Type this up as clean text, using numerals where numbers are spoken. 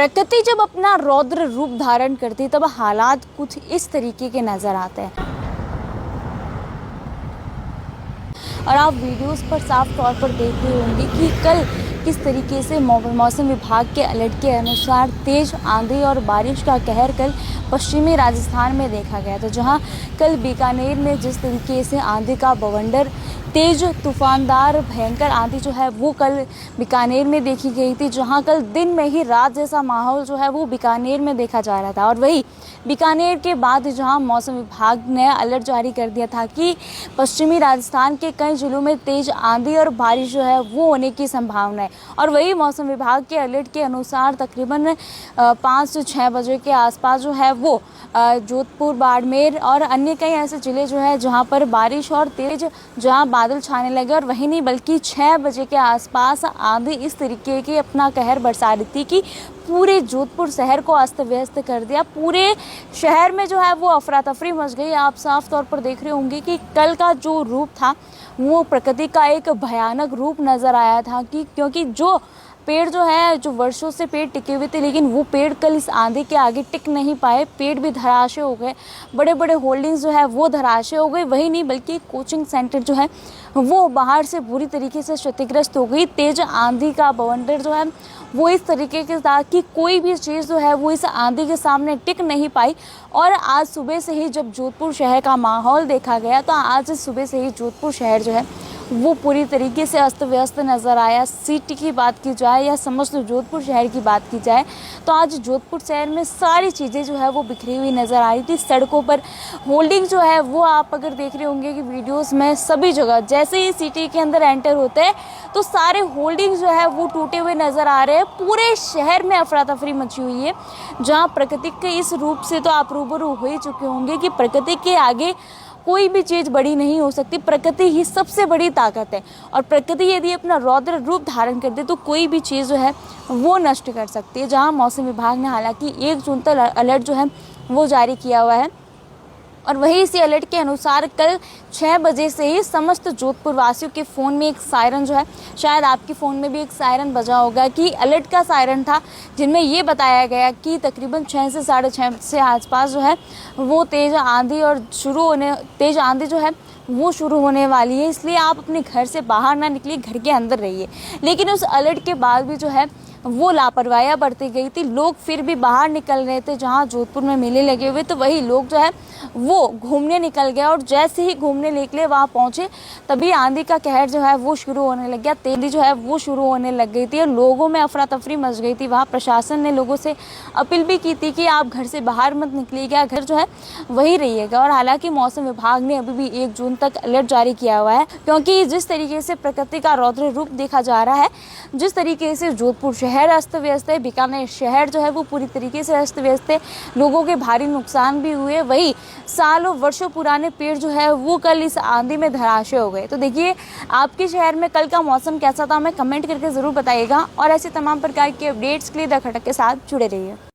प्रकृति जब अपना रौद्र रूप धारण करती है तब हालात कुछ इस तरीके के नजर आते हैं और आप वीडियोस पर साफ तौर पर देख रहे होंगे कि कल किस तरीके से मौसम विभाग के अलर्ट के अनुसार तेज आंधी और बारिश का कहर कल पश्चिमी राजस्थान में देखा गया। तो जहां कल बीकानेर में जिस तरीके से आंधी का बवंडर तेज तूफानदार भयंकर आंधी जो है वो कल बीकानेर में देखी गई थी, जहां कल दिन में ही रात जैसा माहौल जो है वो बीकानेर में देखा जा रहा था। और वही बीकानेर के बाद जहां मौसम विभाग ने अलर्ट जारी कर दिया था कि पश्चिमी राजस्थान के कई जिलों में तेज आंधी और बारिश जो है वो होने की संभावना है। और वही मौसम विभाग के अलर्ट के अनुसार तकरीबन 5 से 6 बजे के आसपास जो है वो जोधपुर, बाड़मेर और अन्य कई ऐसे ज़िले जो है जहां पर बारिश और तेज जहां बादल छाने लगे। और वही नहीं बल्कि 6 बजे के आसपास आंधी इस तरीके की अपना कहर बरसा रही थी कि पूरे जोधपुर शहर को अस्त व्यस्त कर दिया। पूरे शहर में जो है वो अफरा तफरी मच गई। आप साफ तौर पर देख रहे होंगे कि कल का जो रूप था वो प्रकृति का एक भयानक रूप नज़र आया था कि क्योंकि जो पेड़ जो है जो वर्षों से पेड़ टिके हुए थे, लेकिन वो पेड़ कल इस आंधी के आगे टिक नहीं पाए। पेड़ भी धराशे हो गए, बड़े बड़े होल्डिंग्स जो है वो धराशे हो गए। वही नहीं बल्कि कोचिंग सेंटर जो है वो बाहर से बुरी तरीके से क्षतिग्रस्त हो गई। तेज आंधी का बवंडर जो है वो इस तरीके के था कि कोई भी चीज़ जो है वो इस आंधी के सामने टिक नहीं पाई। और आज सुबह से ही जब जोधपुर शहर का माहौल देखा गया तो आज सुबह से ही जोधपुर शहर जो है वो पूरी तरीके से अस्त व्यस्त नज़र आया। सिटी की बात की जाए या समस्त जोधपुर शहर की बात की जाए तो आज जोधपुर शहर में सारी चीज़ें जो है वो बिखरी हुई नज़र आ रही थी। सड़कों पर होल्डिंग जो है वो आप अगर देख रहे होंगे कि वीडियोस में सभी जगह जैसे ही सिटी के अंदर एंटर होते हैं तो सारे होल्डिंग जो है वो टूटे हुए नज़र आ रहे हैं। पूरे शहर में अफरा तफरी मची हुई है, जहाँ प्रकृति के इस रूप से तो आप रूबरू हो ही चुके होंगे कि प्रकृति के आगे कोई भी चीज़ बड़ी नहीं हो सकती। प्रकृति ही सबसे बड़ी ताकत है और प्रकृति यदि अपना रौद्र रूप धारण कर दे तो कोई भी चीज़ जो है वो नष्ट कर सकती है। जहां मौसम विभाग ने हालांकि 1 जून तक अलर्ट जो है वो जारी किया हुआ है और वही इसी अलर्ट के अनुसार कल 6 बजे से ही समस्त जोधपुर वासियों के फ़ोन में एक सायरन जो है, शायद आपके फ़ोन में भी एक सायरन बजा होगा कि अलर्ट का सायरन था, जिनमें ये बताया गया कि तकरीबन 6 से 6:30 से आसपास जो है वो तेज़ आंधी जो है वो शुरू होने वाली है। इसलिए आप अपने घर से बाहर ना निकलिए, घर के अंदर रहिए। लेकिन उस अलर्ट के बाद भी जो है वो लापरवाही बरती गई थी। लोग फिर भी बाहर निकल रहे थे। जहां जोधपुर में मेले लगे हुए तो वही लोग जो है वो घूमने निकल गए और जैसे ही घूमने निकले वहां पहुंचे तभी आंधी का कहर जो है वो शुरू होने लग गया। तेजी जो है वो शुरू होने लग गई थी और लोगों में अफरा तफरी मच गई थी। वहाँ प्रशासन ने लोगों से अपील भी की थी कि आप घर से बाहर मत निकलिएगा, घर जो है वही रहिएगा। और हालांकि मौसम विभाग ने अभी भी 1 जून तक अलर्ट जारी किया हुआ है, क्योंकि जिस तरीके से प्रकृति का रौद्र रूप देखा जा रहा है, जिस तरीके से जोधपुर शहर अस्त व्यस्त है, बीकानेर शहर जो है वो पूरी तरीके से अस्त व्यस्त है, लोगों के भारी नुकसान भी हुए। वही सालों वर्षों पुराने पेड़ जो है वो कल इस आंधी में धराशे हो गए। तो देखिए आपके शहर में कल का मौसम कैसा था, हमें कमेंट करके ज़रूर बताइएगा और ऐसे तमाम प्रकार के अपडेट्स के लिए द खटक के साथ जुड़े रहिए।